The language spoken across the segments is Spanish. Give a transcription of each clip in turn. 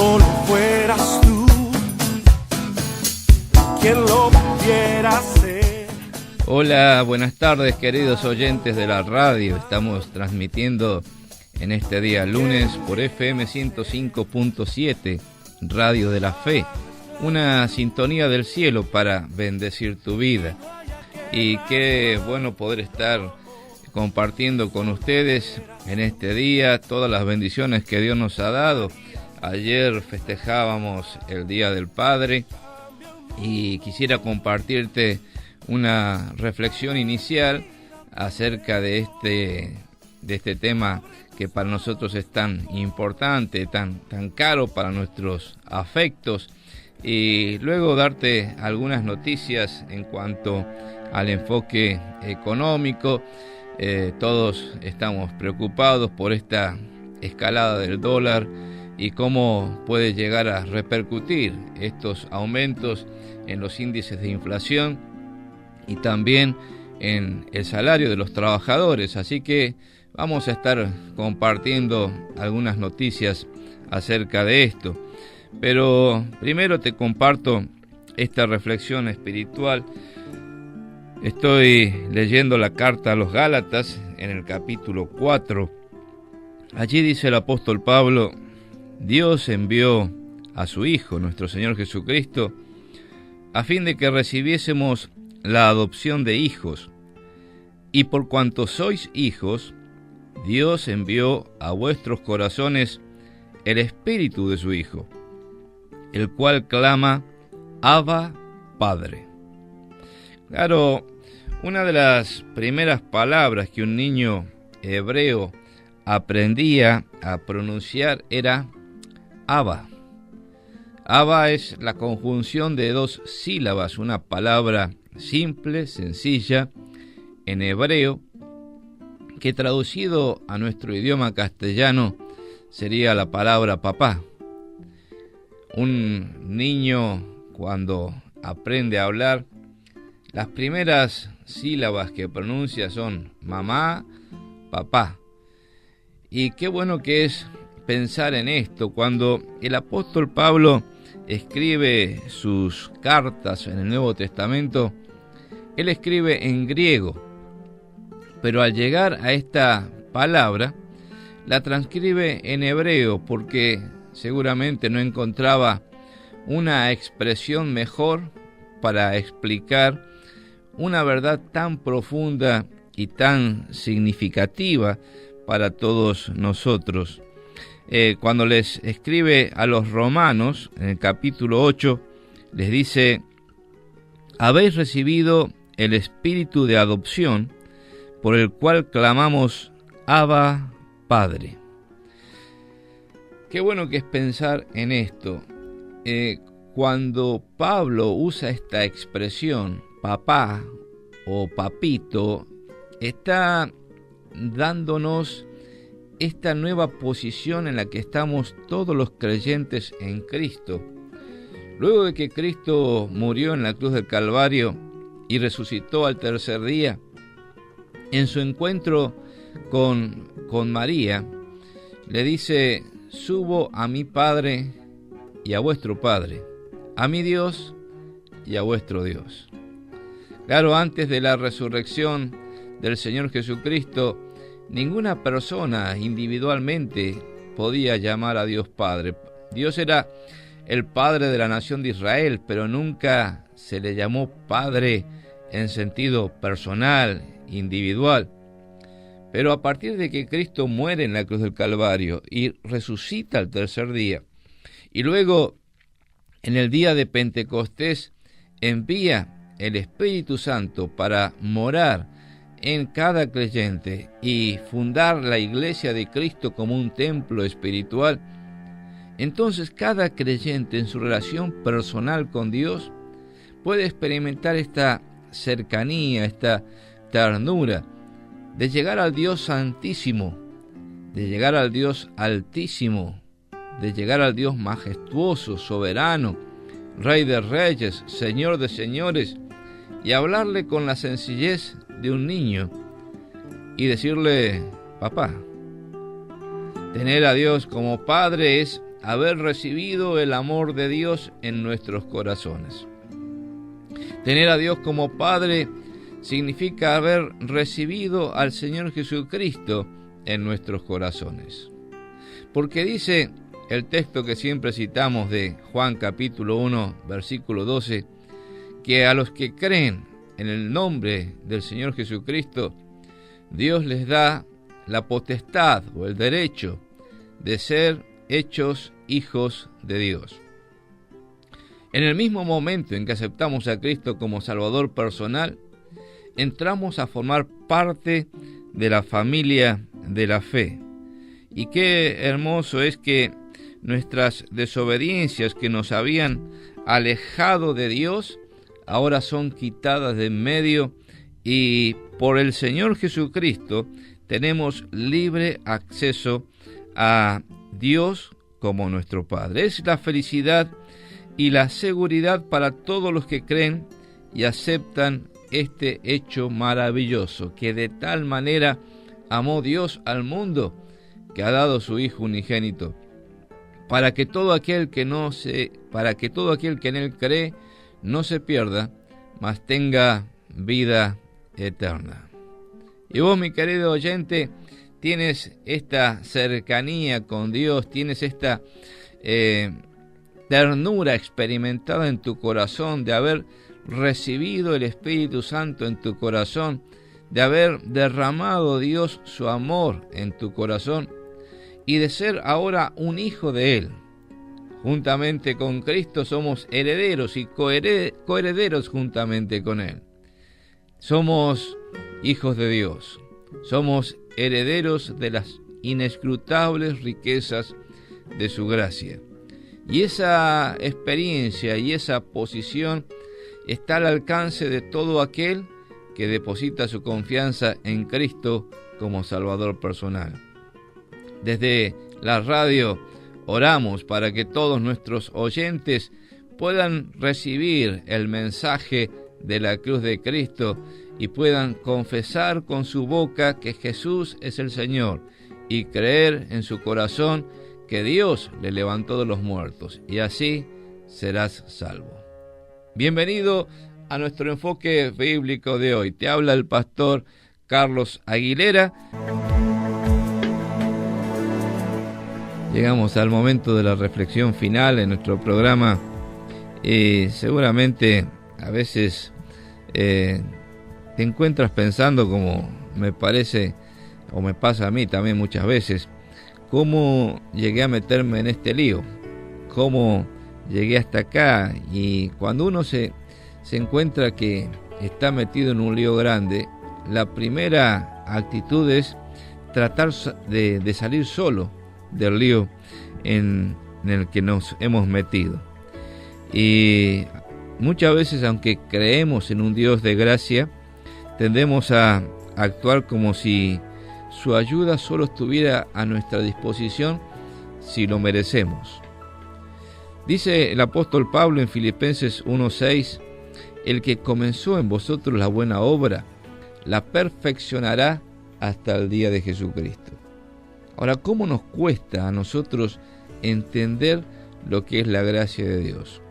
solo fueras tú quien lo pudiera hacer. Hola, buenas tardes queridos oyentes de la radio. Estamos transmitiendo en este día lunes por FM 105.7, Radio de la Fe, una sintonía del cielo para bendecir tu vida. Y qué bueno poder estar compartiendo con ustedes en este día todas las bendiciones que Dios nos ha dado. Ayer festejábamos el Día del Padre y quisiera compartirte una reflexión inicial acerca de este tema que para nosotros es tan importante, tan caro para nuestros afectos, y luego darte algunas noticias en cuanto al enfoque económico. Todos estamos preocupados por esta escalada del dólar y cómo puede llegar a repercutir estos aumentos en los índices de inflación y también en el salario de los trabajadores. Así que vamos a estar compartiendo algunas noticias acerca de esto. Pero primero te comparto esta reflexión espiritual. Estoy leyendo la carta a los Gálatas en el capítulo 4. Allí dice el apóstol Pablo: Dios envió a su Hijo, nuestro Señor Jesucristo, a fin de que recibiésemos la adopción de hijos. Y por cuanto sois hijos, Dios envió a vuestros corazones el Espíritu de su Hijo, el cual clama: Abba, Padre. Claro, una de las primeras palabras que un niño hebreo aprendía a pronunciar era Abba. Abba es la conjunción de dos sílabas, una palabra simple, sencilla, en hebreo, que traducido a nuestro idioma castellano sería la palabra papá. Un niño, cuando aprende a hablar, las primeras sílabas que pronuncia son mamá, papá. Y qué bueno que es pensar en esto. Cuando el apóstol Pablo escribe sus cartas en el Nuevo Testamento, él escribe en griego, pero al llegar a esta palabra, la transcribe en hebreo porque seguramente no encontraba una expresión mejor para explicar una verdad tan profunda y tan significativa para todos nosotros. Cuando les escribe a los romanos, en el capítulo 8, les dice: habéis recibido el espíritu de adopción, por el cual clamamos Abba, Padre. Qué bueno que es pensar en esto. Cuando Pablo usa esta expresión, papá o papito, está dándonos esta nueva posición en la que estamos todos los creyentes en Cristo. Luego de que Cristo murió en la cruz del Calvario y resucitó al tercer día, en su encuentro con María, le dice: subo a mi Padre y a vuestro Padre, a mi Dios y a vuestro Dios. Claro, antes de la resurrección del Señor Jesucristo, ninguna persona individualmente podía llamar a Dios Padre. Dios era el Padre de la nación de Israel, pero nunca se le llamó Padre en sentido personal, individual. Pero a partir de que Cristo muere en la cruz del Calvario y resucita al tercer día, y luego en el día de Pentecostés envía el Espíritu Santo para morar en cada creyente y fundar la iglesia de Cristo como un templo espiritual, entonces cada creyente en su relación personal con Dios puede experimentar esta cercanía, esta ternura de llegar al Dios Santísimo, de llegar al Dios Altísimo, de llegar al Dios majestuoso, soberano, Rey de reyes, Señor de señores, y hablarle con la sencillez de un niño y decirle: papá. Tener a Dios como Padre es haber recibido el amor de Dios en nuestros corazones. Tener a Dios como Padre significa haber recibido al Señor Jesucristo en nuestros corazones. Porque dice el texto que siempre citamos de Juan capítulo 1, versículo 12, que a los que creen en el nombre del Señor Jesucristo, Dios les da la potestad o el derecho de ser hechos hijos de Dios. En el mismo momento en que aceptamos a Cristo como Salvador personal, entramos a formar parte de la familia de la fe. Y qué hermoso es que nuestras desobediencias que nos habían alejado de Dios, ahora son quitadas de en medio, y por el Señor Jesucristo tenemos libre acceso a Dios como nuestro Padre. Es la felicidad y la seguridad para todos los que creen y aceptan este hecho maravilloso, que de tal manera amó Dios al mundo que ha dado su Hijo unigénito, para que todo aquel que en él cree no se pierda, mas tenga vida eterna. Y vos, mi querido oyente, tienes esta cercanía con Dios, tienes esta ternura experimentada en tu corazón de haber recibido el Espíritu Santo en tu corazón, de haber derramado Dios su amor en tu corazón y de ser ahora un hijo de Él. Juntamente con Cristo somos herederos y coherederos juntamente con Él. Somos hijos de Dios, somos herederos de las inescrutables riquezas de su gracia. Y esa experiencia y esa posición está al alcance de todo aquel que deposita su confianza en Cristo como Salvador personal. Desde la radio oramos para que todos nuestros oyentes puedan recibir el mensaje de la cruz de Cristo y puedan confesar con su boca que Jesús es el Señor y creer en su corazón que Dios le levantó de los muertos, y así serás salvo. Bienvenido a nuestro enfoque bíblico de hoy. Te habla el pastor Carlos Aguilera. Llegamos al momento de la reflexión final en nuestro programa y seguramente a veces te encuentras pensando, como me parece o me pasa a mí también muchas veces, cómo llegué a meterme en este lío, cómo llegué hasta acá. Y cuando uno se encuentra que está metido en un lío grande, la primera actitud es tratar de salir solo del lío en el que nos hemos metido. Y muchas veces, aunque creemos en un Dios de gracia, tendemos a actuar como si su ayuda solo estuviera a nuestra disposición si lo merecemos. Dice el apóstol Pablo en Filipenses 1:6, el que comenzó en vosotros la buena obra, la perfeccionará hasta el día de Jesucristo. Ahora, ¿cómo nos cuesta a nosotros entender lo que es la gracia de Dios?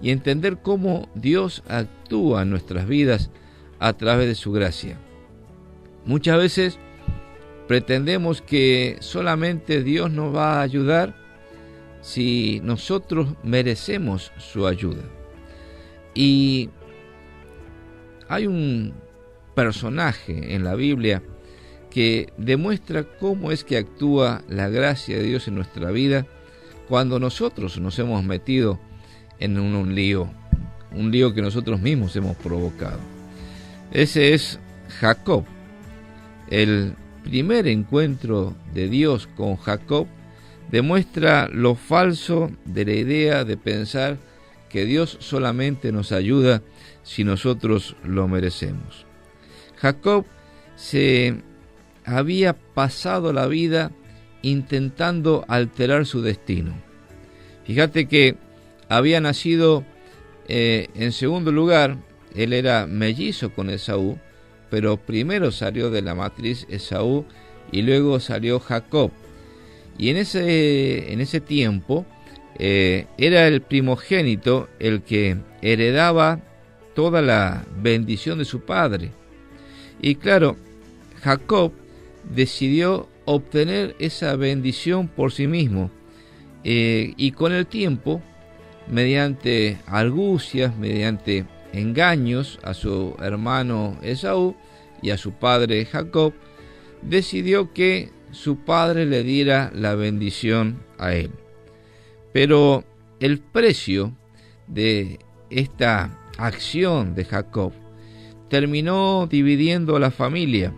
Y entender cómo Dios actúa en nuestras vidas a través de su gracia. Muchas veces pretendemos que solamente Dios nos va a ayudar si nosotros merecemos su ayuda. Y hay un personaje en la Biblia que demuestra cómo es que actúa la gracia de Dios en nuestra vida cuando nosotros nos hemos metido en un lío que nosotros mismos hemos provocado. Ese es Jacob. El primer encuentro de Dios con Jacob demuestra lo falso de la idea de pensar que Dios solamente nos ayuda si nosotros lo merecemos. Jacob se había pasado la vida intentando alterar su destino. Fíjate que había nacido, en segundo lugar, él era mellizo con Esaú, pero primero salió de la matriz Esaú y luego salió Jacob. Y en ese tiempo era el primogénito el que heredaba toda la bendición de su padre. Y claro, Jacob decidió obtener esa bendición por sí mismo. Y con el tiempo, mediante argucias, mediante engaños a su hermano Esaú y a su padre Jacob, decidió que su padre le diera la bendición a él. Pero el precio de esta acción de Jacob terminó dividiendo a la familia,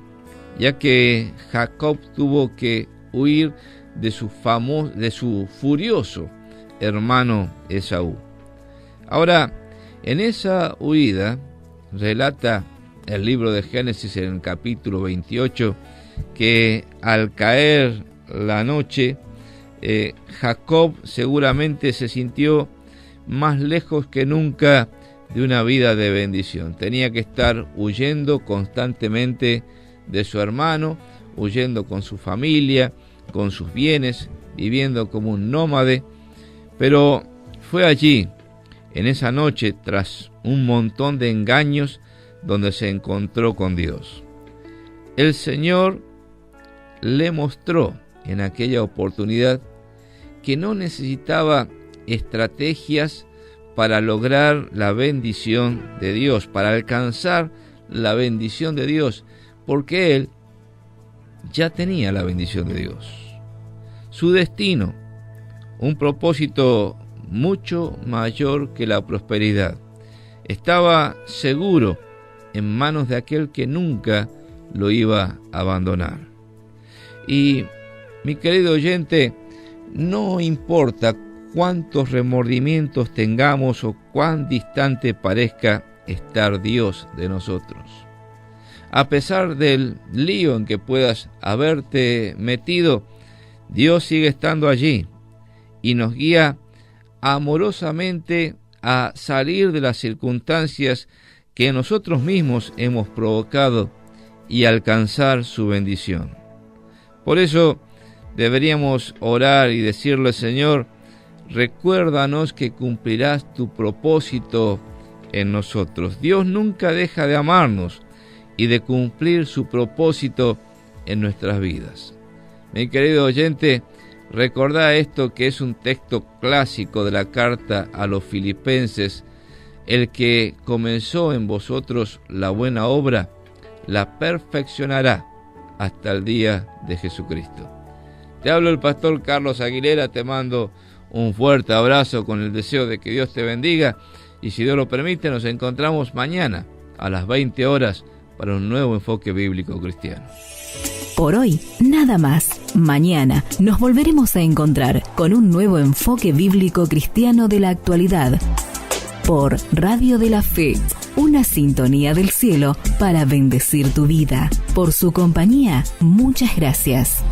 ya que Jacob tuvo que huir de su furioso hermano Esaú. Ahora, en esa huida, relata el libro de Génesis en el capítulo 28, que al caer la noche, Jacob seguramente se sintió más lejos que nunca de una vida de bendición. Tenía que estar huyendo constantemente de su hermano, huyendo con su familia, con sus bienes, viviendo como un nómade. Pero fue allí, en esa noche, tras un montón de engaños, donde se encontró con Dios. El Señor le mostró en aquella oportunidad que no necesitaba estrategias para lograr la bendición de Dios, para alcanzar la bendición de Dios, porque él ya tenía la bendición de Dios. Su destino, un propósito mucho mayor que la prosperidad, estaba seguro en manos de aquel que nunca lo iba a abandonar. Y, mi querido oyente, no importa cuántos remordimientos tengamos o cuán distante parezca estar Dios de nosotros. A pesar del lío en que puedas haberte metido, Dios sigue estando allí y nos guía amorosamente a salir de las circunstancias que nosotros mismos hemos provocado y alcanzar su bendición. Por eso deberíamos orar y decirle: Señor, recuérdanos que cumplirás tu propósito en nosotros. Dios nunca deja de amarnos y de cumplir su propósito en nuestras vidas. Mi querido oyente, recordá esto, que es un texto clásico de la carta a los Filipenses: el que comenzó en vosotros la buena obra, la perfeccionará hasta el día de Jesucristo. Te hablo el pastor Carlos Aguilera, te mando un fuerte abrazo con el deseo de que Dios te bendiga, y si Dios lo permite nos encontramos mañana a las 20 horas para un nuevo enfoque bíblico cristiano. Por hoy, nada más. Mañana nos volveremos a encontrar con un nuevo enfoque bíblico cristiano de la actualidad. Por Radio de la Fe, una sintonía del cielo para bendecir tu vida. Por su compañía, muchas gracias.